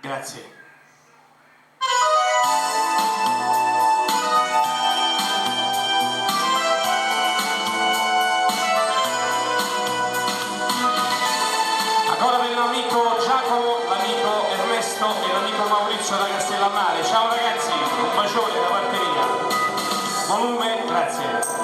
Grazie. Ancora per l'amico Giacomo, l'amico Ernesto e l'amico Maurizio da Castellammare. Ciao ragazzi, un bacione da parte mia. Volume, grazie.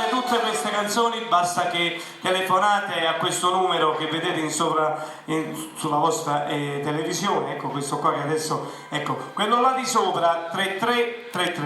Tutte queste canzoni basta che telefonate a questo numero che vedete sulla vostra televisione, ecco questo qua che adesso, ecco quello là di sopra, 3333.